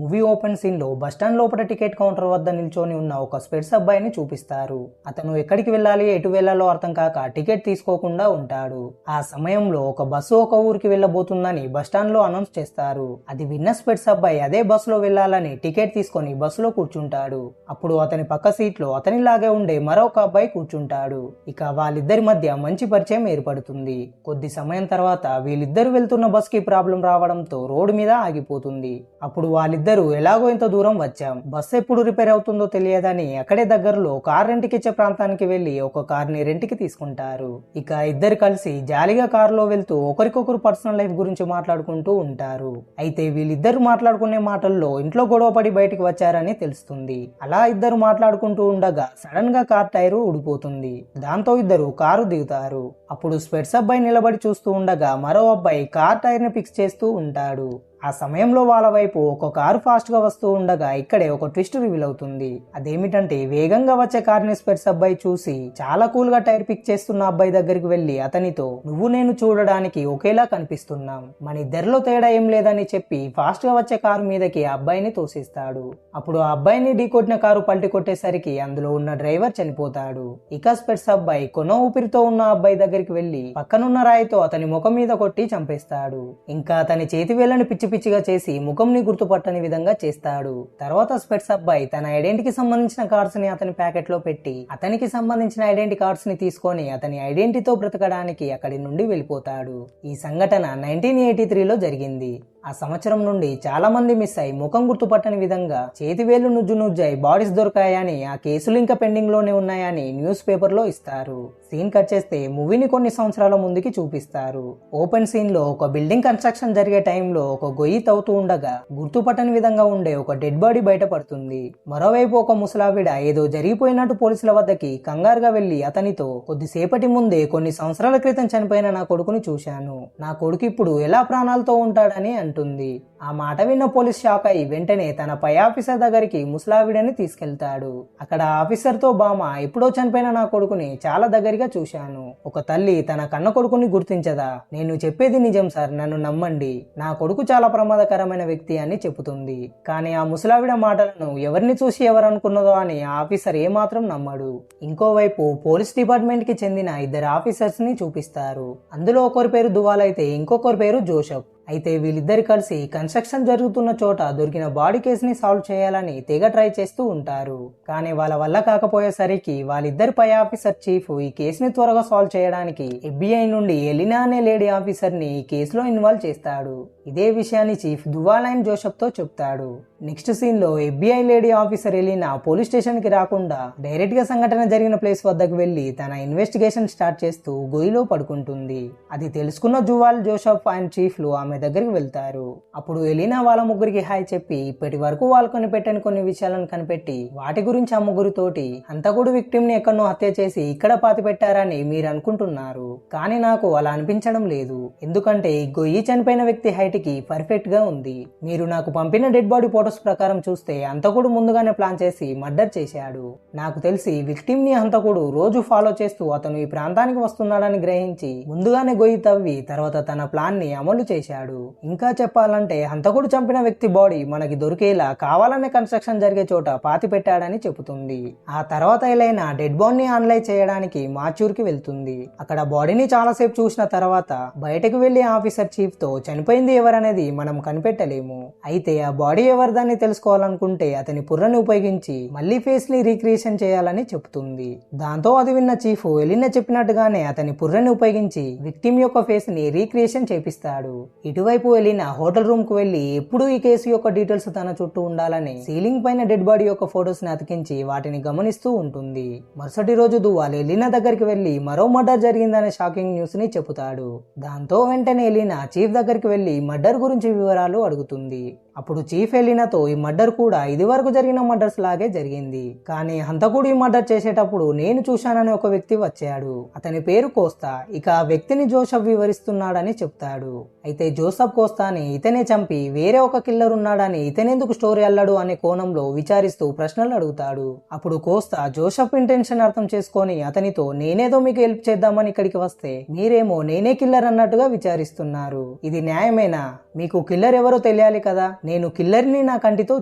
Movie open scene లో bus stand లోపల ticket counter వద్ద నిల్చొని ఉన్న ఒక స్పెట్స్ అబ్బాయిని చూపిస్తారు. అతను ఎక్కడికి వెళ్ళాలి, ఎటు వెళ్లాలో అర్థం కాక టికెట్ తీసుకోకుండా ఉంటాడు. ఆ సమయంలో ఒక బస్సు ఒక ఊరికి వెళ్ళబోతుందని బస్టాండ్ లో అనౌన్స్ చేస్తారు. అది విన్న స్పెట్స్ అబ్బాయి అదే బస్సులో వెళ్లాలని టికెట్ తీసుకొని బస్సులో కూర్చుంటాడు. అప్పుడు అతని పక్క సీట్ లో అతనిలాగే ఉండే మరొక అబ్బాయి కూర్చుంటాడు. ఇక వాళ్ళిద్దరి మధ్య మంచి పరిచయం ఏర్పడుతుంది. కొద్ది సమయం తర్వాత వీళ్ళిద్దరు వెళ్తున్న బస్ కి ప్రాబ్లం రావడంతో రోడ్డు మీద ఆగిపోతుంది. అప్పుడు వాళ్ళిద్దరూ ఎలాగో ఇంత దూరం వచ్చాం, బస్ ఎప్పుడు రిపేర్ అవుతుందో తెలియదని అక్కడే దగ్గరలో కార్ రెంట్కి ఇచ్చే ప్రాంతానికి వెళ్లి ఒక కార్ ని రెంట్కి తీసుకుంటారు. ఇక ఇద్దరు కలిసి జాలీగా కారులో వెళ్తూ ఒకరికొకరు పర్సనల్ లైఫ్ గురించి మాట్లాడుకుంటూ ఉంటారు. అయితే వీళ్ళిద్దరు మాట్లాడుకునే మాటల్లో ఇంట్లో గొడవ పడి బయటికి వచ్చారని తెలుస్తుంది. అలా ఇద్దరు మాట్లాడుకుంటూ ఉండగా సడన్ గా కార్ టైరు ఊడిపోతుంది. దాంతో ఇద్దరు కారు దిగుతారు. అప్పుడు స్పెట్స్ అబ్బాయి నిలబడి చూస్తూ ఉండగా మరో అబ్బాయి కార్ టైర్ ని ఫిక్స్ చేస్తూ ఉంటాడు. ఆ సమయంలో వాళ్ళ వైపు ఒక కారు ఫాస్ట్ గా వస్తూ ఉండగా ఇక్కడే ఒక ట్విస్ట్ రివీల్ అవుతుంది. అదేమిటంటే వేగంగా వచ్చే కారుని స్పెట్స్ అబ్బాయి చూసి చాలా కూల్ గా టైర్ పిక్ చేస్తున్న అబ్బాయి దగ్గరికి వెళ్లి అతనితో, నువ్వు నేను చూడడానికి ఒకేలా కనిపిస్తున్నాం, మన ఇద్దరిలో తేడా ఏం లేదని చెప్పి ఫాస్ట్ గా వచ్చే కారు మీదకి ఆ అబ్బాయిని తోసిస్తాడు. అప్పుడు ఆ అబ్బాయిని ఢీకొట్టిన కారు పల్టి కొట్టేసరికి అందులో ఉన్న డ్రైవర్ చనిపోతాడు. ఇక స్పెట్స్ అబ్బాయి కొన ఊపిరితో ఉన్న అబ్బాయి దగ్గరికి వెళ్లి పక్కనున్న రాయితో అతని ముఖం మీద కొట్టి చంపేస్తాడు. ఇంకా అతని చేతి వేళ్ళని పిచ్చి పిచ్చిగా చేసి ముఖంని గుర్తుపట్టని విధంగా చేస్తాడు. తర్వాత స్పెట్స్ అబ్బాయి తన ఐడెంటిటీకి సంబంధించిన కార్డ్స్ ని అతని ప్యాకెట్ లో పెట్టి అతనికి సంబంధించిన ఐడెంటిటీ కార్డ్స్ ని తీసుకొని అతని ఐడెంటిటీతో బ్రతకడానికి అక్కడి నుండి వెళ్ళిపోతాడు. ఈ సంఘటన 1983లో జరిగింది. ఆ సంవత్సరం నుండి చాలా మంది మిస్ అయి ముఖం గుర్తుపట్టని విధంగా చేతివేళ్లు నుజ్జు నుజ్జాయి బాడీస్ దొరికాయని, ఆ కేసులు ఇంకా పెండింగ్ లోనే ఉన్నాయని న్యూస్ పేపర్ లో ఇస్తారు. సీన్ కట్ చేస్తే మూవీని కొన్ని సంవత్సరాల ముందుకి చూపిస్తారు. ఓపెన్ సీన్ లో ఒక బిల్డింగ్ కన్స్ట్రక్షన్ జరిగే టైంలో ఒక గొయ్యి తవ్వుతూ ఉండగా గుర్తుపట్టని విధంగా ఉండే ఒక డెడ్ బాడీ బయటపడుతుంది. మరోవైపు ఒక ముసలావిడ ఏదో జరిగిపోయినట్టు పోలీసుల వద్దకి కంగారుగా వెళ్లి అతనితో, కొద్దిసేపటి ముందే కొన్ని సంవత్సరాల క్రితం చనిపోయిన నా కొడుకుని చూశాను, నా కొడుకు ఇప్పుడు ఎలా ప్రాణాలతో ఉంటాడని అంటుంది. ఆ మాట విన్న పోలీస్ షాక్ అయి వెంటనే తన పై ఆఫీసర్ దగ్గరికి ముసలావిడని తీసుకెళ్తాడు. అక్కడ ఆఫీసర్ తో, బామ, ఎప్పుడో చనిపోయిన నా కొడుకుని చాలా దగ్గరగా చూశాను, ఒక తల్లి తన కన్న కొడుకుని గుర్తించదా, నేను చెప్పేది నిజం సార్, నన్ను నమ్మండి, నా కొడుకు చాలా ప్రమాదకరమైన వ్యక్తి అని చెబుతుంది. కానీ ఆ ముసలావిడ మాటలను ఎవరిని చూసి ఎవరనుకున్నదో అని ఆ ఆఫీసర్ ఏమాత్రం నమ్మడు. ఇంకోవైపు పోలీస్ డిపార్ట్మెంట్ కి చెందిన ఇద్దరు ఆఫీసర్స్ ని చూపిస్తారు. అందులో ఒకరి పేరు దువాల్ అయితే ఇంకొకరి పేరు జోసెఫ్. అయితే వీళ్ళిద్దరు కలిసి కన్స్ట్రక్షన్ జరుగుతున్న చోట దొరికిన బాడీ కేసుని సాల్వ్ చేయాలని తెగ ట్రై చేస్తూ ఉంటారు. కానీ వాళ్ళ వల్ల కాకపోయేసరికి వాళ్ళిద్దరి పై ఆఫీసర్ చీఫ్ ఈ కేసుని త్వరగా సాల్వ్ చేయడానికి FBI నుండి ఎలినా అనే లేడీ ఆఫీసర్ ని ఈ కేసులో ఇన్వాల్వ్ చేస్తాడు. ఇదే విషయాన్ని చీఫ్ దువాల్ అండ్ జోసెఫ్ తో చెప్తాడు. నెక్స్ట్ సీన్ లో FBI lady officer Elina police station కి రాకుండా డైరెక్ట్ గా సంఘటన జరిగిన ప్లేస్ వద్దకు వెళ్లి తన ఇన్వెస్టిగేషన్ స్టార్ట్ చేస్తూ గొయ్యిలో పడుకుంటుంది. అది తెలుసుకున్న దువాల్, జోసెఫ్ అండ్ చీఫ్లు ఆమె దగ్గరికి వెళ్తారు. అప్పుడు ఎలినా వాళ్ళ ముగ్గురికి హాయ్ చెప్పి ఇప్పటి వరకు వాళ్ళు కనిపెట్టని కొన్ని విషయాలను కనిపెట్టి వాటి గురించి ఆ ముగ్గురితోటి, హంతకుడు విక్టిమ్ ని ఎక్కడో హత్య చేసి ఇక్కడ పాతి పెట్టారని మీరు అనుకుంటున్నారు, కానీ నాకు అలా అనిపించడం లేదు, ఎందుకంటే ఈ గొయ్యి చనిపోయిన వ్యక్తి హైట్ కి పర్ఫెక్ట్ గా ఉంది. మీరు నాకు పంపిన డెడ్ బాడీ ఫోటోస్ ప్రకారం చూస్తే హంతకుడు ముందుగానే ప్లాన్ చేసి మర్డర్ చేశాడు. నాకు తెలిసి విక్టిమ్ ని హంతకుడు రోజు ఫాలో చేస్తూ అతను ఈ ప్రాంతానికి వస్తున్నాడని గ్రహించి ముందుగానే గొయ్యి తవ్వి తర్వాత తన ప్లాన్ ని అమలు చేశాడు. ఇంకా చెప్పాలంటే హంతకుడు చంపిన వ్యక్తి బాడీ మనకి దొరికేలా కావాలనే కన్స్ట్రక్షన్ జరిగే చోట పాతి పెట్టాడని చెబుతుంది. ఆ తర్వాత ఎలైనా డెడ్ బాడీని అనలైజ్ చేయడానికి మాచూర్ కి వెళ్తుంది. అక్కడ బాడీని చాలాసేపు చూసిన తర్వాత బయటకు వెళ్లి ఆఫీసర్ చీఫ్ తో, చనిపోయింది ఎవరనేది మనం కనిపెట్టలేము, అయితే ఆ బాడీ ఎవరిదాన్ని తెలుసుకోవాలనుకుంటే అతని పుర్రని ఉపయోగించి మళ్ళీ ఫేస్ ని రీక్రియేషన్ చేయాలని చెప్తుంది. దాంతో అది విన్న చీఫ్ ఎలినా చెప్పినట్టుగానే అతని పుర్రని ఉపయోగించి విక్టిమ్ యొక్క ఫేస్ ని రీక్రియేషన్ చేపిస్తాడు. ఇటువైపు ఎలినా హోటల్ రూమ్ కు వెళ్లి ఎప్పుడు ఈ కేసు యొక్క డీటెయిల్స్ తన చుట్టూ ఉండాలని సీలింగ్ పైన డెడ్ బాడీ యొక్క ఫోటోస్ ని అతికించి వాటిని గమనిస్తూ ఉంటుంది. మరుసటి రోజు దువాల్ ఎలినా దగ్గరికి వెళ్లి మరో మర్డర్ జరిగిందనే షాకింగ్ న్యూస్ ని చెబుతాడు. దాంతో వెంటనే ఎలినా చీఫ్ దగ్గరికి వెళ్లి మర్డర్ గురించి వివరాలు అడుగుతుంది. అప్పుడు చీఫ్ ఎలినాతో, ఈ మర్డర్ కూడా ఇది వరకు జరిగిన మర్డర్స్ లాగే జరిగింది, కానీ హంతకుడు ఈ మర్డర్ చేసేటప్పుడు నేను చూశానని ఒక వ్యక్తి వచ్చాడు, అతని పేరు కోస్తా, ఇక ఆ వ్యక్తిని జోసెఫ్ వివరిస్తున్నాడని చెప్తాడు. అయితే జోసెఫ్ కోస్తాని ఇతనే చంపి వేరే ఒక కిల్లర్ ఉన్నాడని ఇతనెందుకు స్టోరీ అల్లాడు అనే కోణంలో విచారిస్తూ ప్రశ్నలు అడుగుతాడు. అప్పుడు కోస్తా జోసెఫ్ ఇంటెన్షన్ అర్థం చేసుకొని అతనితో, నేనేదో మీకు హెల్ప్ చేద్దామని ఇక్కడికి వస్తే మీరేమో నేనే కిల్లర్ అన్నట్టుగా విచారిస్తున్నారు, ఇది న్యాయమేనా, మీకు కిల్లర్ ఎవరో తెలియాలి కదా, నేను కిల్లర్ని నా కంటితో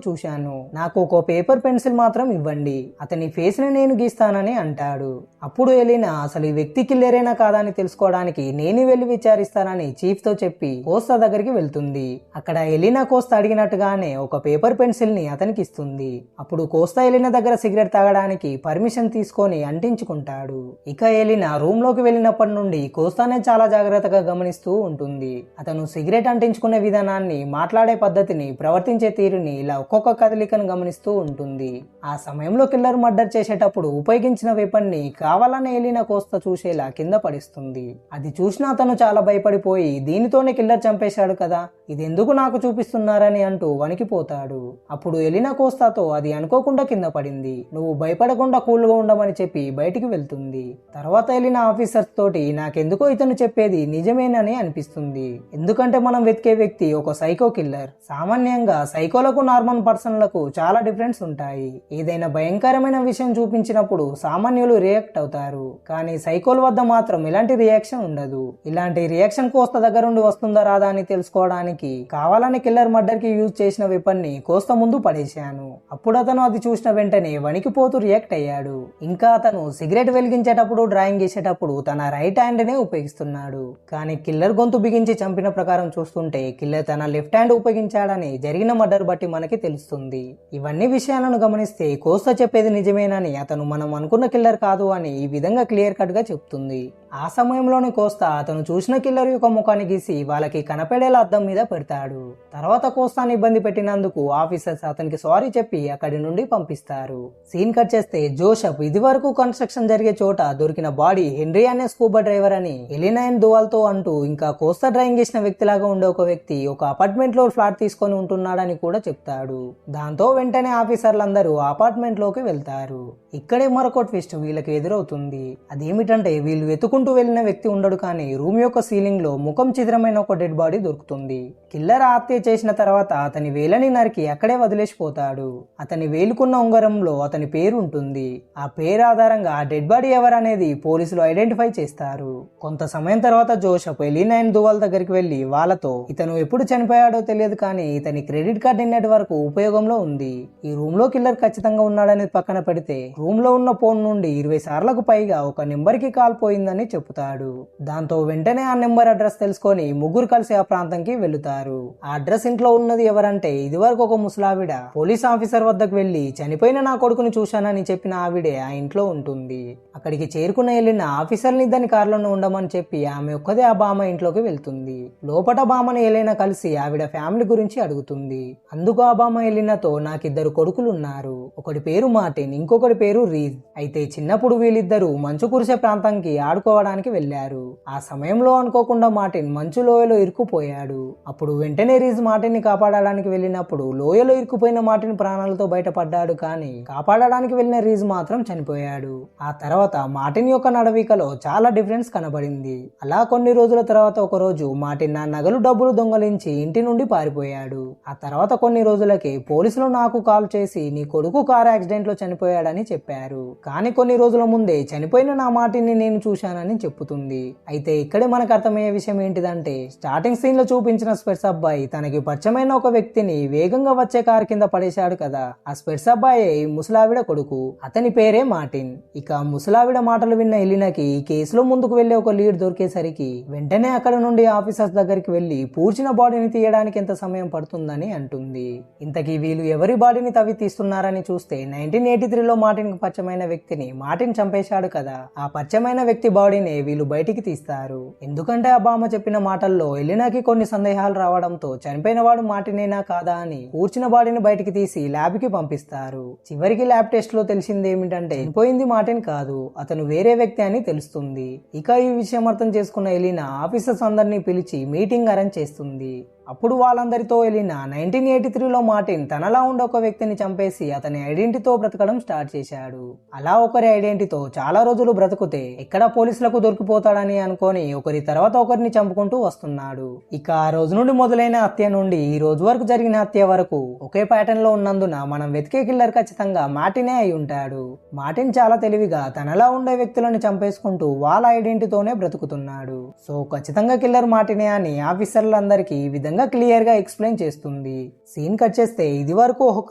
చూశాను, నాకు ఒక పేపర్ పెన్సిల్ మాత్రం ఇవ్వండి, అతని ఫేస్ ని నేను గీస్తానని అంటాడు. అప్పుడు ఎలినా అసలు ఈ వ్యక్తి కిల్లరేనా కాదా అని తెలుసుకోవడానికి నేను వెళ్ళి విచారిస్తానని చీఫ్ తో చెప్పి కోస్తా దగ్గరికి వెళ్తుంది. అక్కడ ఎలినా కోస్తా అడిగినట్టుగానే ఒక పేపర్ పెన్సిల్ ని అతనికి ఇస్తుంది. అప్పుడు కోస్తా ఎలినా దగ్గర సిగరెట్ తాగడానికి పర్మిషన్ తీసుకొని అంటించుకుంటాడు. ఇక ఎలినా రూమ్ లోకి వెళ్ళినప్పటి నుండి కోస్తానే చాలా జాగ్రత్తగా గమనిస్తూ ఉంటుంది. అతను సిగరెట్ అంటించుకునే విధానాన్ని, మాట్లాడే పద్ధతిని, ప్రవర్తించే తీరుని ఇలా ఒక్కొక్క కదలికను గమనిస్తూ ఉంటుంది. ఆ సమయంలో కిల్లర్ మర్డర్ చేసేటప్పుడు ఉపయోగించిన వెపన్ ని కావాలని ఎలినా కోస్తా చూసేలా కింద పడిస్తుంది. అది చూసిన అతను చాలా భయపడిపోయి దీనితోనే కిల్లర్ చంపేశాడు కదా, ఇది ఎందుకు నాకు చూపిస్తున్నారని అంటూ వణికిపోతాడు. అప్పుడు ఎలినా కోస్తాతో అది అనుకోకుండా కింద పడింది, నువ్వు భయపడకుండా కూల్గా ఉండమని చెప్పి బయటికి వెళ్తుంది. తర్వాత ఎలినా ఆఫీసర్స్ తోటి నాకెందుకో ఇతను చెప్పేది నిజమేనని అనిపిస్తుంది, ఎందుకంటే మనం వెతికే వ్యక్తి ఒక సైకో కిల్లర్. సామాన్యంగా సైకోలకు నార్మల్ పర్సన్లకు చాలా డిఫరెన్స్ ఉంటాయి. ఏదైనా భయంకరమైన విషయం చూపించినప్పుడు సామాన్యులు రియాక్ట్ అవుతారు, కానీ సైకోల వద్ద మాత్రం ఇలాంటి రియాక్షన్ ఉండదు. ఇలాంటి రియాక్షన్ కోస్తా దగ్గర నుండి వస్తుందా రాదా అని తెలుసుకోవడానికి కావాలని కిల్లర్ మర్డర్ కి యూజ్ చేసిన వెపన్ ని కోస్తా ముందు పడేశాను. అప్పుడు అతను అది చూసిన వెంటనే వణికిపోతూ రియాక్ట్ అయ్యాడు. ఇంకా అతను సిగరెట్ వెలిగించేటప్పుడు, డ్రాయింగ్ చేసేటప్పుడు తన రైట్ హ్యాండ్ నే ఉపయోగిస్తున్నాడు. కానీ కిల్లర్ గొంతు బిగించి చంపిన ప్రకారం చూస్తుంటే కిల్లర్ తన లెఫ్ట్ హ్యాండ్ ఉపయోగించాడని జరిగిన మర్డర్ బట్టి మనకి తెలుస్తుంది. ఇవన్నీ విషయాలను గమనిస్తే కోస్తా చెప్పేది నిజమేనని, అతను మనం అనుకున్న కిల్లర్ కాదు అని ఈ విధంగా క్లియర్ కట్ గా చెప్తుంది. ఆ సమయంలోని కోస్తా అతను చూసిన కిల్లర్ యొక్క ముఖాన్ని గీసి వాళ్ళకి కనపడేలా అద్దం మీద పెడతాడు. తర్వాత కోస్తాని ఇబ్బంది పెట్టినందుకు ఆఫీసర్స్ అతనికి సారీ చెప్పి అక్కడి నుండి పంపిస్తారు. సీన్ కట్ చేస్తే జోసెఫ్ ఇది వరకు కన్స్ట్రక్షన్ జరిగే చోట దొరికిన బాడీ హెన్రీ అనే స్కూబా డ్రైవర్ అని ఎలినా అండ్ దువాల్తో అంటూ, ఇంకా కోస్తా డ్రైవింగ్ చేసిన వ్యక్తిలాగా ఉండే ఒక వ్యక్తి ఒక అపార్ట్మెంట్ లో ఫ్లాట్ తీసుకొని ఉంటున్నాడని కూడా చెప్తాడు. దాంతో వెంటనే ఆఫీసర్లందరూ అపార్ట్మెంట్ లోకి వెళ్తారు. ఇక్కడే మరొక ట్విస్ట్ వీళ్ళకి ఎదురవుతుంది. అదేమిటంటే వీళ్ళు వెతుకుంటూ వెళ్లిన వ్యక్తి ఉండడు, కానీ రూమ్ యొక్క సీలింగ్ లో ముఖం చిత్రమైన ఒక డెడ్ బాడీ దొరుకుతుంది. కిల్లర్ హత్య చేసిన తర్వాత అతని వేలని నరికి అక్కడే వదిలేసిపోతాడు. అతని వేలుకున్న ఉంగరంలో అతని పేరు ఉంటుంది. ఆ పేరు ఆధారంగా ఆ డెడ్ బాడీ ఎవరనేది పోలీసులు ఐడెంటిఫై చేస్తారు. కొంత సమయం తర్వాత జోసెఫ్ ఎలినా అండ్ దువాల్ దగ్గరికి వెళ్లి వాళ్ళతో ఇతను ఎప్పుడు చనిపోయాడో తెలియదు, కానీ ఇతని క్రెడిట్ కార్డ్ నిన్నటి వరకు ఉపయోగంలో ఉంది. ఈ రూమ్ లో కిల్లర్ ఖచ్చితంగా ఉన్నాడనేది పక్కన పెడితే రూమ్ లో ఉన్న ఫోన్ నుండి 20 సార్లకు పైగా ఒక నెంబర్ కి కాల్ పోయిందని చెబుతాడు. దాంతో వెంటనే ఆ నెంబర్ అడ్రస్ తెలుసుకొని ముగ్గురు కలిసి ఆ ప్రాంతంకి వెళ్తారు. ఆ అడ్రస్ ఇంట్లో ఉన్నది ఎవరంటే ఇదివరకు ఒక ముసలావిడ పోలీస్ ఆఫీసర్ వద్దకు వెళ్లి చనిపోయిన నా కొడుకుని చూశానని చెప్పిన ఆవిడే ఆ ఇంట్లో ఉంటుంది. అక్కడికి చేరుకున్న ఎలినా ఆఫీసర్ని ఇద్దరిని కారులోనే ఉండమని చెప్పి ఆమె ఒక్కదే ఆ బామ్మ ఇంట్లోకి వెళ్తుంది. లోపట బామ్మని ఎలినా కలిసి ఆవిడ ఫ్యామిలీ గురించి అడుగుతుంది. అందుకు ఆ బామ్మ ఎలినాతో నాకిద్దరు కొడుకులు ఉన్నారు, ఒకటి పేరు మార్టిన్, ఇంకొకటి పేరు రీజ్. అయితే చిన్నప్పుడు వీళ్ళిద్దరూ మంచు కురిసే ప్రాంతానికి ఆడుకోవడానికి వెళ్లారు. ఆ సమయంలో అనుకోకుండా మార్టిన్ మంచు లోయలో ఇరుక్కుపోయాడు. అప్పుడు వెంటనే రీజ్ మార్టిన్ ని కాపాడడానికి వెళ్ళినప్పుడు లోయలో ఇరుక్కుపోయిన మార్టిన్ ప్రాణాలతో బయటపడ్డాడు, కానీ కాపాడడానికి వెళ్లిన రీజ్ మాత్రం చనిపోయాడు. ఆ తర్వాత మార్టిన్ యొక్క నడవికలో చాలా డిఫరెన్స్ కనబడింది. అలా కొన్ని రోజుల తర్వాత ఒక రోజు మార్టిన్ నా నగలు డబ్బులు దొంగలించి ఇంటి నుండి పారిపోయాడు. ఆ తర్వాత కొన్ని రోజులకి పోలీసులు నాకు కాల్ చేసి నీ కొడుకు కార్ యాక్సిడెంట్ లో చనిపోయాడని చెప్పారు, కానీ కొన్ని రోజుల ముందే చనిపోయిన నా మార్టిన్ ని నేను చూశానని చెప్పుతుంది. అయితే ఇక్కడే మనకు అర్థమయ్యే విషయం ఏంటిదంటే స్టార్టింగ్ సీన్ లో చూపించిన స్పెట్స్ అబ్బాయి తనకి పరిచయమైన ఒక వ్యక్తిని వేగంగా వచ్చే కార్ కింద పడేశాడు కదా, ఆ స్పెట్స్ అబ్బాయి ముసలావిడ కొడుకు, అతని పేరే మార్టిన్. ఇక ముసలావిడ మాటలు విన్న ఎలినాకి ఈ కేసులో ముందుకు వెళ్లే ఒక లీడ్ దొరికేసరికి వెంటనే అక్కడ నుండి ఆఫీసర్స్ దగ్గరికి వెళ్లి పూడ్చిన బాడీని తీయడానికి ఎంత సమయం పడుతుందని అంటుంది. ఇంతకీ వీళ్ళు ఎవరి బాడీని తవ్వి తీస్తున్నారని చూస్తే 1983లో మార్టిన్ కి పరిచయమైన వ్యక్తిని మార్టిన్ చంపేశాడు కదా, ఆ పరిచయమైన వ్యక్తి బాడీని వీళ్ళు బయటికి తీస్తారు. ఎందుకంటే ఆ బామ్మ చెప్పిన మాటల్లో ఎలినాకి కొన్ని సందేహాలు రావడంతో చనిపోయిన వాడు మార్టినేనా కాదా అని పూడ్చిన బాడీని బయటికి తీసి ల్యాబ్ కి పంపిస్తారు. చివరికి ల్యాబ్ టెస్ట్ లో తెలిసింది ఏమిటంటే చనిపోయింది మార్టిన్ కాదు, అతను వేరే వ్యక్తి అని తెలుస్తుంది. ఇక ఈ విషయం అర్థం చేసుకున్న ఎలినా ఆఫీసర్స్ అందరినీ పిలిచి మీటింగ్ అరేంజ్ చేస్తుంది. అప్పుడు వాళ్ళందరితో ఎలినా 1983లో మార్టిన్ తనలా ఉండే ఒక వ్యక్తిని చంపేసి అతని ఐడెంటిటీతో బ్రతకడం స్టార్ట్ చేశాడు. అలా ఒకరి ఐడెంటిటీతో చాలా రోజులు బ్రతుకుతే ఎక్కడ పోలీసులకు దొరికిపోతాడని అనుకొని ఒకరి తర్వాత ఒకరిని చంపుకుంటూ వస్తున్నాడు. ఇక ఆ రోజు నుండి మొదలైన హత్య నుండి ఈ రోజు వరకు జరిగిన హత్య వరకు ఒకే ప్యాటర్న్ లో ఉన్నందున మనం వెతికే కిల్లర్ ఖచ్చితంగా మార్టినే అయి ఉంటాడు. మార్టిన్ చాలా తెలివిగా తనలా ఉండే వ్యక్తులను చంపేసుకుంటూ వాళ్ళ ఐడెంటిటీతోనే బ్రతుకుతున్నాడు. సో ఖచ్చితంగా కిల్లర్ మార్టినే అని ఆఫీసర్ ఆఫీసర్లందరికీ ఈ విధంగా క్లియర్ గా ఎక్స్ప్లెయిన్ చేస్తుంది. సీన్ కట్ చేస్తే ఇది వరకు ఒక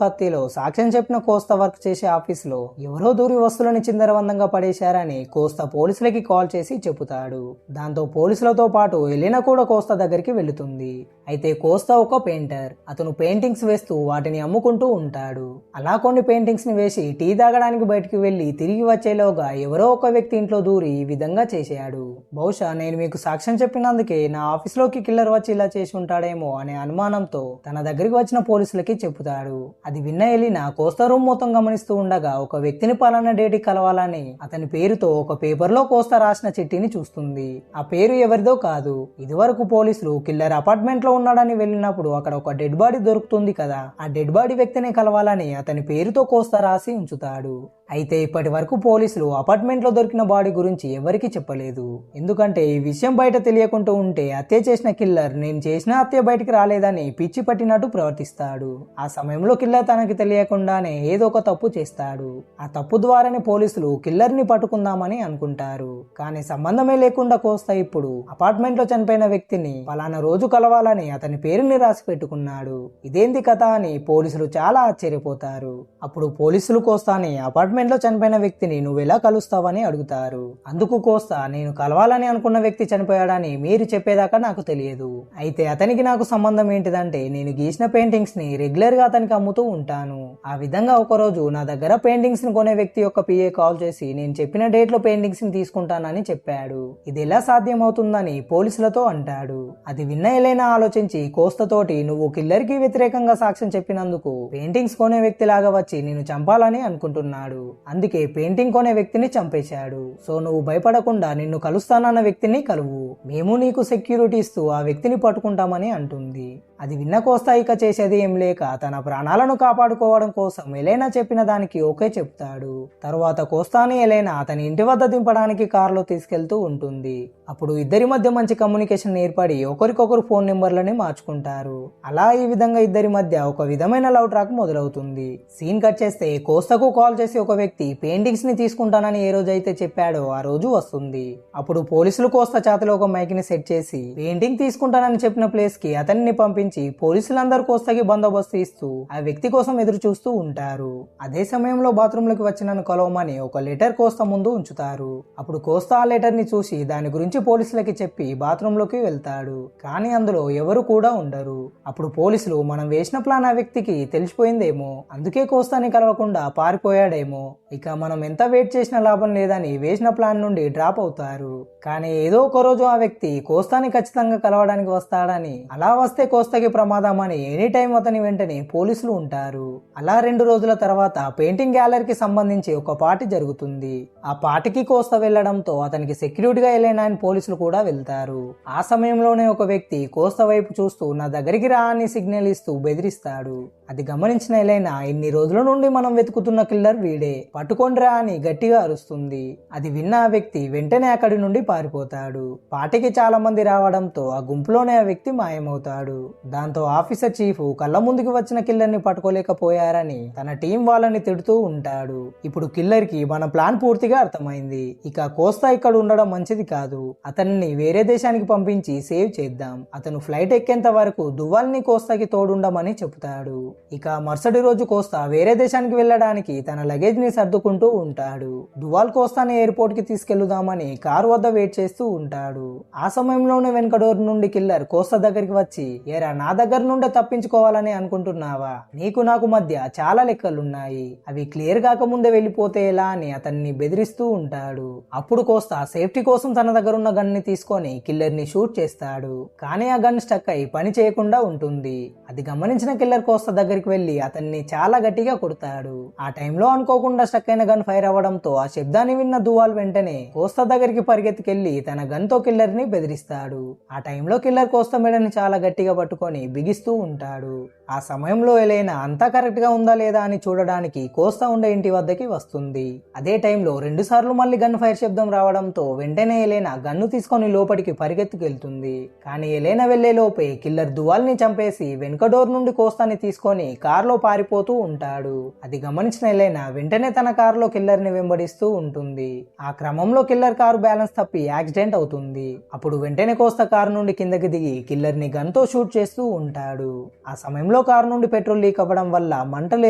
కత్తిలో సాక్ష్యం చెప్పిన కోస్తా వర్క్ చేసే ఆఫీస్ లో ఎవరో దూరి వస్తువులని చిందరవందంగా పడేశారని కోస్తా పోలీసులకి కాల్ చేసి చెబుతాడు. దాంతో పోలీసులతో పాటు ఎలినా కూడా కోస్తా దగ్గరికి వెళుతుంది. అయితే కోస్తా ఒక పెయింటర్. అతను పెయింటింగ్స్ వేస్తూ వాటిని అమ్ముకుంటూ ఉంటాడు. అలా కొన్ని పెయింటింగ్స్ ని వేసి టీ తాగడానికి బయటికి వెళ్లి తిరిగి వచ్చేలోగా ఎవరో ఒక వ్యక్తి ఇంట్లో దూరి ఈ విధంగా చేశాడు. బహుశా నేను మీకు సాక్ష్యం చెప్పినందుకే నా ఆఫీస్ లోకి కిల్లర్ వచ్చి ఇలా చేసి ఉంటాడేమో అనే అనుమానంతో తన దగ్గరికి వచ్చిన పోలీసులకి చెబుతాడు. అది విన్న ఎలినా కోస్తా రూమ్ మొత్తం గమనిస్తూ ఉండగా ఒక వ్యక్తిని పలానా డేట్ కలవాలని అతని పేరుతో ఒక పేపర్ లో కోస్తా రాసిన చిట్టిని చూస్తుంది. ఆ పేరు ఎవరిదో కాదు. ఇదివరకు పోలీసులు కిల్లర్ అపార్ట్మెంట్ లో ఉన్నాడని వెళ్ళినప్పుడు అక్కడ ఒక డెడ్ బాడీ దొరుకుతుంది కదా, ఆ డెడ్ బాడీ వ్యక్తిని కలవాలని అతని పేరుతో కోస్తా రాసి ఉంచుతాడు. అయితే ఇప్పటి వరకు పోలీసులు అపార్ట్మెంట్ లో దొరికిన బాడీ గురించి ఎవరికి చెప్పలేదు. ఎందుకంటే ఈ విషయం బయట తెలియకుంటూ ఉంటే హత్య చేసిన కిల్లర్ నేను చేసిన హత్య బయటికి రాలేదని పిచ్చి పట్టినట్టు ప్రవర్తిస్తాడు. ఆ సమయంలో కిల్లర్ తనకి తెలియకుండానే ఏదో ఒక తప్పు చేస్తాడు. ఆ తప్పు ద్వారానే పోలీసులు కిల్లర్ ని పట్టుకుందామని అనుకుంటారు. కానీ సంబంధమే లేకుండా కోస్తా ఇప్పుడు అపార్ట్మెంట్ లో చనిపోయిన వ్యక్తిని పలానా రోజు కలవాలని అతని పేరుని రాసి పెట్టుకున్నాడు. ఇదేంది కథ అని పోలీసులు చాలా ఆశ్చర్యపోతారు. అప్పుడు పోలీసులు కోస్తాని అపార్ట్మెంట్ లో చనిపోయిన వ్యక్తిని నువ్వెలా కలుస్తావని అడుగుతారు. అందుకు కోస్తా నేను కలవాలని అనుకున్న వ్యక్తి చనిపోయాడని మీరు చెప్పేదాకా నాకు తెలియదు. అయితే అతనికి నాకు సంబంధం ఏంటిదంటే నేను గీసిన పెయింటింగ్స్ ని రెగ్యులర్ గా అతనికి అమ్ముతూ ఉంటాను. ఆ విధంగా ఒకరోజు నా దగ్గర పెయింటింగ్స్ ని కొనే వ్యక్తి యొక్క పిఏ కాల్ చేసి నేను చెప్పిన డేట్ లో పెయింటింగ్స్ ని తీసుకుంటానని చెప్పాడు. ఇది ఎలా సాధ్యం అవుతుందని పోలీసులతో అంటాడు. అది విన్న ఎలైనా ఆలోచించి కోస్తాతోటి నువ్వు కిల్లర్ కి వ్యతిరేకంగా సాక్ష్యం చెప్పినందుకు పెయింటింగ్స్ కొనే వ్యక్తి లాగా వచ్చి నేను చంపాలని అనుకుంటున్నాడు. అందుకే పెయింటింగ్ కొనే వ్యక్తిని చంపేశాడు. సో నువ్వు భయపడకుండా నిన్ను కలుస్తానన్న వ్యక్తిని కలువు, మేము నీకు సెక్యూరిటీ ఇస్తూ ఆ వ్యక్తిని పట్టుకుంటామని అంటుంది. అది విన్న కోస్తా ఇక చేసేది ఏం లేక తన ప్రాణాలను కాపాడుకోవడం కోసం ఎలైనా చెప్పిన దానికి ఓకే చెప్తాడు. తరువాత కోస్తాని ఎలైనా అతని ఇంటి వద్ద దింపడానికి కారులో తీసుకెళ్తూ ఉంటుంది. అప్పుడు ఇద్దరి మధ్య మంచి కమ్యూనికేషన్ ఏర్పడి ఒకరికొకరు ఫోన్ నెంబర్లని మార్చుకుంటారు. అలా ఈ విధంగా ఇద్దరి మధ్య ఒక విధమైన లవ్ ట్రాక్ మొదలవుతుంది. సీన్ కట్ చేస్తే కోస్తాకు కాల్ చేసి ఒక వ్యక్తి పెయింటింగ్స్ ని తీసుకుంటానని ఏ రోజైతే చెప్పాడో ఆ రోజు వస్తుంది. అప్పుడు పోలీసులు కోస్తా చేతిలో ఒక మైక్ ని సెట్ చేసి పెయింటింగ్ తీసుకుంటానని చెప్పిన ప్లేస్ కి అతన్ని పంపించి పోలీసులందరూ కోస్తాకి బందోబస్తు ఇస్తూ ఆ వ్యక్తి కోసం ఎదురు చూస్తూ ఉంటారు. అదే సమయంలో బాత్రూమ్ లోకి వచ్చి నన్ను కలవమని ఒక లెటర్ కోస్తా ముందు ఉంచుతారు. అప్పుడు కోస్తా ఆ లెటర్ ని చూసి దాని గురించి పోలీసులకి చెప్పి బాత్రూమ్ లోకి వెళ్తాడు. కానీ అందులో ఎవరు కూడా ఉండరు. అప్పుడు పోలీసులు మనం వేసిన ప్లాన్ ఆ వ్యక్తికి తెలిసిపోయిందేమో, అందుకే కోస్తాని కలవకుండా పారిపోయాడేమో, ఇక మనం ఎంత వెయిట్ చేసినా లాభం లేదని వేసిన ప్లాన్ నుండి డ్రాప్ అవుతారు. కానీ ఏదో ఒక రోజు ఆ వ్యక్తి కోస్తాని ఖచ్చితంగా కలవడానికి వస్తాడని, అలా వస్తే కోస్తాకి ప్రమాదం అని ఎనీ టైం అతని వెంటనే పోలీసులు ఉంటారు. అలా 2 రోజుల తర్వాత పెయింటింగ్ గ్యాలరీకి సంబంధించి ఒక పార్టీ జరుగుతుంది. ఆ పార్టీకి కోస్తా వెళ్లడంతో అతనికి సెక్యూరిటీగా ఎలైనా అని పోలీసులు కూడా వెళ్తారు. ఆ సమయంలోనే ఒక వ్యక్తి కోస్తా వైపు చూస్తూ నా దగ్గరికి రా అని సిగ్నల్ ఇస్తూ బెదిరిస్తాడు. అది గమనించిన ఎలైనా ఇన్ని రోజుల నుండి మనం వెతుకుతున్న కిల్లర్ వీడే, పట్టుకొండ్రా అని గట్టిగా అరుస్తుంది. అది విన్న ఆ వ్యక్తి వెంటనే అక్కడి నుండి పారిపోతాడు. పార్టీకి చాలా మంది రావడంతో ఆ గుంపులోనే ఆ వ్యక్తి మాయమవుతాడు. దాంతో ఆఫీసర్ చీఫ్ కళ్ళ ముందుకు వచ్చిన కిల్లర్ ని పట్టుకోలేకపోయారని తన టీం వాళ్ళని తిడుతూ ఉంటాడు. ఇప్పుడు కిల్లర్ కి మన ప్లాన్ పూర్తిగా అర్థమైంది. ఇక కోస్తా ఇక్కడ ఉండడం మంచిది కాదు, అతన్ని వేరే దేశానికి పంపించి సేవ్ చేద్దాం. అతను ఫ్లైట్ ఎక్కేంత వరకు దువ్వాల్ని కోస్తాకి తోడుండమని చెబుతాడు. ఇక మరుసటి రోజు కోస్తా వేరే దేశానికి వెళ్ళడానికి తన లగేజ్ ని సర్దుకుంటూ ఉంటాడు. దువాల్ కోస్తాని ఎయిర్పోర్ట్ కి తీసుకెళ్దామని కారు వద్ద వెయిట్ చేస్తూ ఉంటాడు. ఆ సమయంలోనే వెనక డోర్ నుండి కిల్లర్ కోస్తా దగ్గరికి వచ్చి ఏరా నా దగ్గర నుండే తప్పించుకోవాలని అనుకుంటున్నావా, నీకు నాకు మధ్య చాలా లెక్కలున్నాయి, అవి క్లియర్ కాకముందే వెళ్ళిపోతే ఎలా అని అతన్ని బెదిరిస్తూ ఉంటాడు. అప్పుడు కోస్తా సేఫ్టీ కోసం తన దగ్గర ఉన్న గన్ ని తీసుకొని కిల్లర్ ని షూట్ చేస్తాడు. కానీ ఆ గన్ స్టక్ అయి పని చేయకుండా ఉంటుంది. అది గమనించిన కిల్లర్ కోస్తా దగ్గరికి వెళ్లి అతన్ని చాలా గట్టిగా కొడతాడు. ఆ టైంలో అనుకోకుండా స్టక్ అయిన గన్ ఫైర్ అవ్వడంతో ఆ శబ్దాన్ని విన్న దువాల్ వెంటనే కోస్తా దగ్గరికి పరిగెత్తుకెళ్లి తన గన్ తో కిల్లర్ ని బెదిరిస్తాడు. ఆ టైంలో కిల్లర్ కోస్తా మెడని చాలా గట్టిగా పట్టుకొని బిగిస్తూ ఉంటాడు. ఆ సమయంలో ఎలైనా అంతా కరెక్ట్ గా ఉందా లేదా అని చూడడానికి కోస్తా ఉండే ఇంటి వద్దకి వస్తుంది. అదే టైంలో 2 సార్లు మళ్ళీ గన్ ఫైర్ శబ్దం రావడంతో వెంటనే ఎలైనా గన్ను తీసుకొని లోపలికి పరిగెత్తుకెళ్తుంది. కానీ ఎలైనా వెళ్లే లోపే కిల్లర్ దువాల్ని చంపేసి వెనుక డోర్ నుండి కోస్తాని తీసుకొని తీసుకొని కారులో పారిపోతూ ఉంటాడు. అది గమనించిన ఎలెనా వెంటనే తన కారులో కిల్లర్ ని వెంబడిస్తూ ఉంటుంది. ఆ క్రమంలో కిల్లర్ కారు బ్యాలెన్స్ తప్పి యాక్సిడెంట్ అవుతుంది. అప్పుడు వెంటనే కోస్తా కారు నుండి కిందకి దిగి కిల్లర్ ని గన్ తో షూట్ చేస్తూ ఉంటాడు. ఆ సమయంలో కారు నుండి పెట్రోల్ లీక్ అవ్వడం వల్ల మంటలు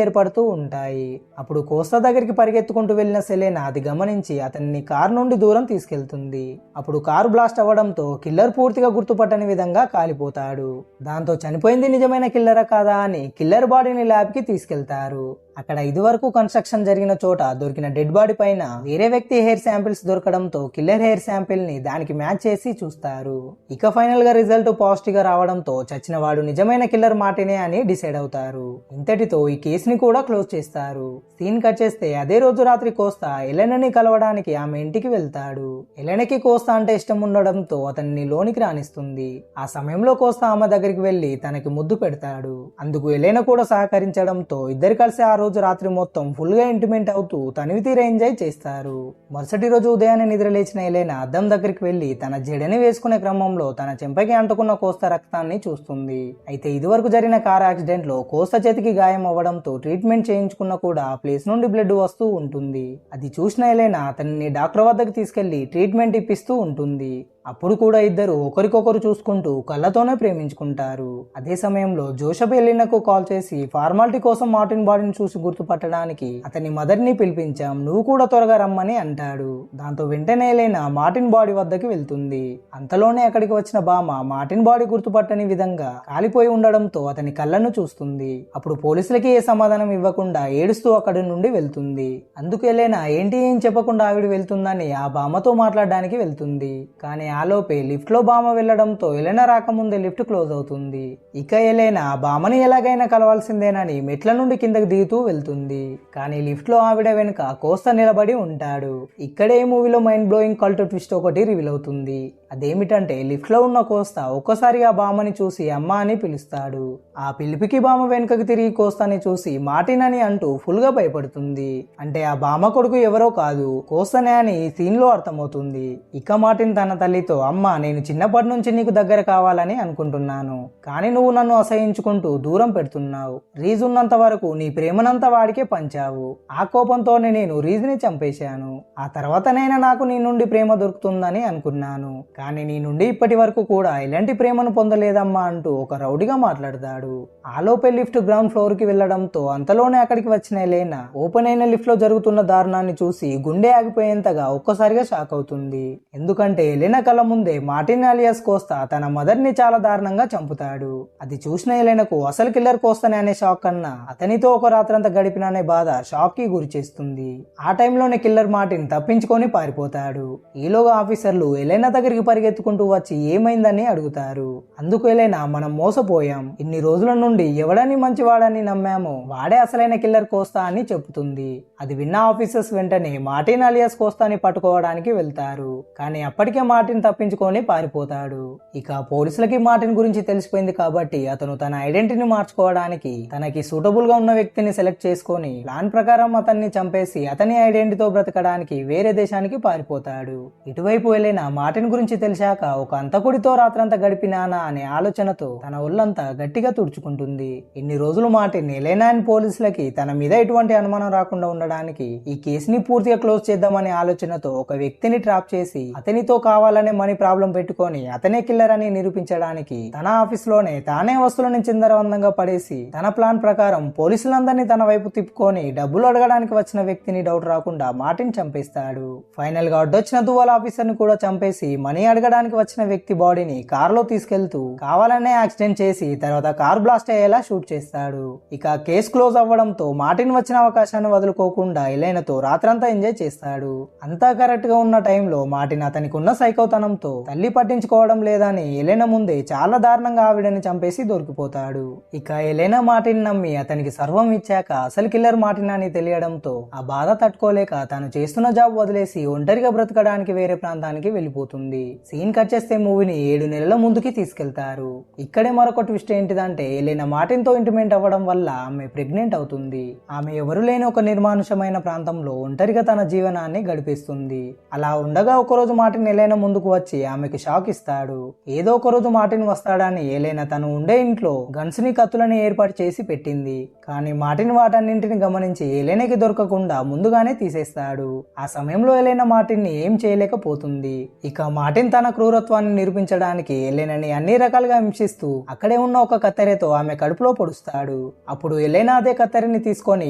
ఏర్పడుతూ ఉంటాయి. అప్పుడు కోస్తా దగ్గరికి పరిగెత్తుకుంటూ వెళ్లిన సెలెనా అది గమనించి అతన్ని కారు నుండి దూరం తీసుకెళ్తుంది. అప్పుడు కారు బ్లాస్ట్ అవ్వడంతో కిల్లర్ పూర్తిగా గుర్తుపట్టని విధంగా కాలిపోతాడు. దాంతో చనిపోయింది నిజమైన కిల్లరా కాదా అని కిల్లర్ బాడీని ల్యాబ్ కి తీసుకెళ్తారు. అక్కడ ఇదివరకు కన్స్ట్రక్షన్ జరిగిన చోట దొరికిన డెడ్ బాడీ పైన వేరే వ్యక్తి హెయిర్ శాంపిల్స్ దొరకడంతో కిల్లర్ హెయిర్ శాంపిల్ ని దానికి మ్యాచ్ చేసి చూస్తారు. ఇక ఫైనల్ గా రిజల్ట్ పాజిటివ్ గా రావడంతో చచ్చిన వాడు నిజమైన కిల్లర్ మార్టినే అని డిసైడ్ అవుతారు. ఇంతటితో ఈ కేసుని కూడా క్లోజ్ చేస్తారు. సీన్ కట్ చేస్తే అదే రోజు రాత్రి కోస్తా ఎలెనాని కలవడానికి ఆమె ఇంటికి వెళ్తాడు. ఎలెనాకి కోస్తా అంటే ఇష్టం ఉండడంతో అతన్ని లోనికి రానిస్తుంది. ఆ సమయంలో కోస్తా ఆమె దగ్గరికి వెళ్లి తనకి ముద్దు పెడతాడు. అందుకు ఎలెనా కూడా సహకరించడంతో ఇద్దరు కలిసి ఆ రోజు రాత్రి మొత్తం ఫుల్ గా ఇంటిమేట్ అవుతూ తనివి తీర ఎంజాయ్ చేస్తారు. మరుసటి రోజు ఉదయాన్నే నిద్ర లేచిన ఎలెనా అద్దం దగ్గరికి వెళ్లి తన జడని వేసుకునే క్రమంలో తన చెంపకి అంటుకున్న కోస్తా రక్తాన్ని చూస్తుంది. అయితే ఇదివరకు జరిగిన కార్ యాక్సిడెంట్ లో కోస్తా చేతికి గాయం అవ్వడంతో ట్రీట్మెంట్ చేయించుకున్న కూడా ప్లేస్ నుండి బ్లడ్ వస్తూ ఉంటుంది. అది చూసిన ఎలెనా అతన్ని డాక్టర్ వద్దకు తీసుకెళ్లి ట్రీట్మెంట్ ఇప్పిస్తూ ఉంటుంది. అప్పుడు కూడా ఇద్దరు ఒకరికొకరు చూసుకుంటూ కళ్ళతోనే ప్రేమించుకుంటారు. అదే సమయంలో జోసెఫ్ ఎలెనాకు కాల్ చేసి ఫార్మాలిటీ కోసం మార్టిన్ బాడీని చూసి గుర్తుపట్టడానికి అతని మదర్ ని పిలిపించాం, నువ్వు కూడా త్వరగా రమ్మని అంటాడు. దాంతో వెంటనే ఎలెనా మార్టిన్ బాడీ వద్దకి వెళ్తుంది. అంతలోనే అక్కడికి వచ్చిన బామ మార్టిన్ బాడీ గుర్తుపట్టని విధంగా కాలిపోయి ఉండడంతో అతని కళ్ళను చూస్తుంది. అప్పుడు పోలీసులకి ఏ సమాధానం ఇవ్వకుండా ఏడుస్తూ అక్కడి నుండి వెళ్తుంది. అందుకు ఎలెనా ఏంటి ఏం చెప్పకుండా ఆవిడ వెళ్తుందని ఆ బామ్మతో మాట్లాడడానికి వెళ్తుంది. కానీ ఆలోపే లిఫ్ట్ లో బామ వెళ్లడంతో ఎలెనా రాకముందే లిఫ్ట్ క్లోజ్ అవుతుంది. ఇక ఎలెనా బామని ఎలాగైనా కలవాల్సిందేనని మెట్ల నుండి కిందకి దిగుతూ వెళ్తుంది. కానీ లిఫ్ట్ లో ఆవిడ వెనుక కోస్తా నిలబడి ఉంటాడు. ఇక్కడే మూవీలో మైండ్ బ్లోయింగ్ కల్ట్ ట్విస్ట్ ఒకటి రివీల్ అవుతుంది. అదేమిటంటే లిఫ్ట్ లో ఉన్న కోస్తా ఒక్కసారిగా బామని చూసి అమ్మ అని పిలుస్తాడు. ఆ పిలిపికి బామ వెనుకకి తిరిగి కోస్తాని చూసి మార్టిన్ అని అంటూ ఫుల్ గా భయపడుతుంది. అంటే ఆ బామ కొడుకు ఎవరో కాదు కోస్తానే అని ఈ సీన్ లో అర్థమవుతుంది. ఇక మార్టిన్ తన తల్లితో, అమ్మ నేను చిన్నప్పటి నుంచి నీకు దగ్గర కావాలని అనుకుంటున్నాను, కానీ నువ్వు నన్ను అసహించుకుంటూ దూరం పెడుతున్నావు. రీజ్ ఉన్నంత వరకు నీ ప్రేమనంతా వాడికే పంచావు. ఆ కోపంతోనే నేను రీజ్ ని చంపేశాను. ఆ తర్వాతనైనా నాకు నీ నుండి ప్రేమ దొరుకుతుందని అనుకున్నాను, కానీ నీ నుండి ఇప్పటి వరకు కూడా ఎలాంటి ప్రేమను పొందలేదమ్మా అంటూ ఒక రౌడీగా మాట్లాడతాడు. ఆలోపే లిఫ్ట్ గ్రౌండ్ ఫ్లోర్ కి వెళ్లడంతో అంతలోనే అక్కడికి వచ్చిన ఎలెనా ఓపెన్ అయిన లిఫ్ట్ లో జరుగుతున్న దారుణాన్ని చూసి గుండె ఆగిపోయేంతగా ఒక్కసారిగా షాక్ అవుతుంది. ఎందుకంటే ఎలెనా కళ్ళ ముందే మార్టిన్ అలియాస్ కోస్తా తన మదర్ ని చాలా దారుణంగా చంపుతాడు. అది చూసిన ఎలెనాకు అసలు కిల్లర్ కోస్తానే అనే షాక్ కన్నా అతనితో ఒక రాత్రంతా గడిపిననే బాధ షాక్ కి గురి చేస్తుంది. ఆ టైంలోనే కిల్లర్ మార్టిన్ తప్పించుకొని పారిపోతాడు. ఈలోగా ఆఫీసర్లు ఎలెనా దగ్గరికి పరిగెత్తుకుంటూ వచ్చి ఏమైందని అడుగుతారు. అందుకు ఎలెనా మనం మోసపోయాం, ఇన్ని రోజుల నుండి ఎవడని మంచివాడని నమ్మామో వాడే అసలైన కిల్లర్ కోస్తా అని చెప్తుంది. అది విన్న ఆఫీసర్స్ వెంటనే మార్టిన్ అలియాస్ కోస్తాని పట్టుకోవడానికి వెళ్తారు. కానీ అప్పటికే మార్టిన్ తప్పించుకొని పారిపోతాడు. ఇక పోలీసులకి మార్టిన్ గురించి తెలిసిపోయింది కాబట్టి అతను తన ఐడెంటిటీని మార్చుకోవడానికి తనకి సూటబుల్ గా ఉన్న వ్యక్తిని సెలెక్ట్ చేసుకొని ప్లాన్ ప్రకారం అతన్ని చంపేసి అతని ఐడెంటిటీతో బ్రతకడానికి వేరే దేశానికి పారిపోతాడు. ఇటువైపు ఎలెనా మార్టిన్ గురించి తెలిసాక ఒక అంతకుడితో రాత్రంతా గడిపినానా అనే ఆలోచనతో తన ఒళ్ళంతా గట్టిగా తుడుచుకుంటుంది. ఇన్ని రోజులు మార్టిన్ ఎలెనా అండ్ పోలీసులకి తన మీద ఎటువంటి అనుమానం రాకుండా ఉండడానికి ఈ కేసుని పూర్తిగా క్లోజ్ చేద్దామనే ఆలోచనతో ఒక వ్యక్తిని ట్రాప్ చేసి అతనితో కావాలనే మనీ ప్రాబ్లం పెట్టుకొని అతనే కిల్లర్ అని నిరూపించడానికి తన ఆఫీస్ లోనే తానే వస్తువులను చిందరవందంగా పడేసి తన ప్లాన్ ప్రకారం పోలీసులందరినీ తన వైపు తిప్పుకొని డబ్బులు అడగడానికి వచ్చిన వ్యక్తిని డౌట్ రాకుండా మార్టిన్ చంపేస్తాడు. ఫైనల్ గా అడ్డొచ్చిన దువ్వాల ఆఫీసర్ ని కూడా చంపేసి మనీ అడగడానికి వచ్చిన వ్యక్తి బాడీని కారులో తీసుకెళ్తూ కావాలనే యాక్సిడెంట్ చేసి తర్వాత కార్ బ్లాస్ట్ అయ్యేలా షూట్ చేస్తాడు. ఇక కేసు క్లోజ్ అవ్వడంతో మార్టిన్ వచ్చిన అవకాశాన్ని వదులుకోకుండా ఎలెనాతో రాత్రంతా ఎంజాయ్ చేస్తాడు. అంతా కరెక్ట్ గా ఉన్న టైంలో మార్టిన్ అతనికి ఉన్న సైకోతనంతో తల్లి పట్టించుకోవడం లేదని ఎలెనా ముందే చాలా దారుణంగా ఆవిడని చంపేసి దొరికిపోతాడు. ఇక ఎలెనా మార్టిన్ నమ్మి అతనికి సర్వం ఇచ్చాక అసలు కిల్లర్ మార్టిన్ అని తెలియడంతో ఆ బాధ తట్టుకోలేక తను చేస్తున్న జాబ్ వదిలేసి ఒంటరిగా బ్రతకడానికి వేరే ప్రాంతానికి వెళ్ళిపోతుంది. సీన్ కట్ చేస్తే మూవీని 7 నెలల ముందుకి తీసుకెళ్తారు. ఇక్కడే మరొక ట్విస్ట్ ఏంటిదంటే ఎలెనా మార్టిన్ తో ఇంటిమేట్ అవ్వడం వల్ల ఆమె ప్రెగ్నెంట్ అవుతుంది. ఆమె ఎవరు లేని ఒక నిర్మానుషమైన ప్రాంతంలో ఒంటరిగా తన జీవనాన్ని గడిపేస్తుంది. అలా ఉండగా ఒకరోజు మార్టిన్ ఎలెనా ముందుకు రూముకు వచ్చి ఆమెకు షాక్ ఇస్తాడు. ఏదో ఒక రోజు మార్టిన్ వస్తాడని ఎలెనా తను ఉండే ఇంట్లో గన్స్ ని కత్తులని ఏర్పాటు చేసి పెట్టింది. కానీ మార్టిన్ వాటన్నింటిని గమనించి ఎలెనాకి దొరకకుండా ముందుగానే తీసేస్తాడు. ఆ సమయంలో ఎలెనా మార్టిన్ ని ఏం చేయలేకపోతుంది. ఇక మార్టిన్ తన క్రూరత్వాన్ని నిరూపించడానికి ఎలెనాని అన్ని రకాలుగా హింసిస్తూ అక్కడే ఉన్న ఒక కత్తెరతో ఆమె కడుపులో పొడుస్తాడు. అప్పుడు ఎలెనా అదే కత్తెరని తీసుకొని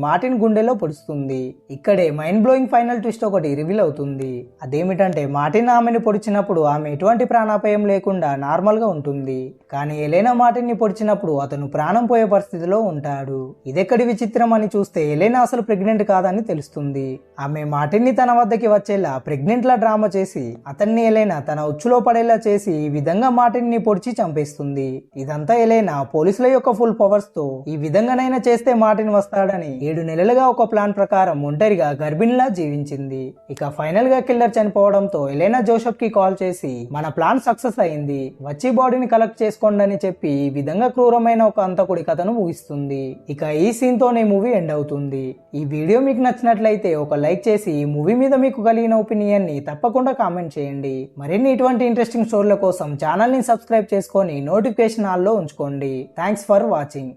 మార్టిన్ గుండెలో పొడుస్తుంది. ఇక్కడే మైండ్ బ్లోయింగ్ ఫైనల్ ట్విస్ట్ ఒకటి రివీల్ అవుతుంది. అదేమిటంటే మార్టిన్ ఆమెను పొడిచినప్పుడు ఆమె ఎటువంటి ప్రాణాపాయం లేకుండా నార్మల్ గా ఉంటుంది. కానీ ఎలెనా మార్టిన్ ని పొడిచినప్పుడు అతను ప్రాణం పోయే పరిస్థితిలో ఉంటాడు. ఇదెక్కడి విచిత్రం అని చూస్తే ఎలెనా అసలు ప్రెగ్నెంట్ కాదని తెలుస్తుంది. ఆమె మార్టిన్ ని తన వద్దకి వచ్చేలా ప్రెగ్నెంట్ లా డ్రామా చేసి అతన్ని ఎలెనా తన ఉచ్చులో పడేలా చేసి ఈ విధంగా మార్టిన్ ని పొడిచి చంపేస్తుంది. ఇదంతా ఎలెనా పోలీసుల యొక్క ఫుల్ పవర్స్ తో ఈ విధంగానైనా చేస్తే మార్టిన్ వస్తాడని 7 నెలలుగా ఒక ప్లాన్ ప్రకారం ఒంటరిగా గర్భిణిలా జీవించింది. ఇక ఫైనల్ గా కిల్లర్ చనిపోవడంతో ఎలెనా జోసెఫ్ కి కాల్ చేసి మన ప్లాన్ సక్సెస్ అయింది, వచ్చి బాడీని కలెక్ట్ చేసుకోండి అని చెప్పి ఈ విధంగా క్రూరమైన ఒక హంతకుడి కథను ముగిస్తుంది. ఇక ఈ సీన్ తోనే మూవీ ఎండ్ అవుతుంది. ఈ వీడియో మీకు నచ్చినట్లయితే ఒక లైక్ చేసి ఈ మూవీ మీద మీకు కలిగిన ఒపీనియన్ ని తప్పకుండా కామెంట్ చేయండి. మరిన్ని ఇటువంటి ఇంట్రెస్టింగ్ స్టోరీల కోసం ఛానల్ ని సబ్స్క్రైబ్ చేసుకొని నోటిఫికేషన్ ఆల్ లో ఉంచుకోండి. Thanks for watching.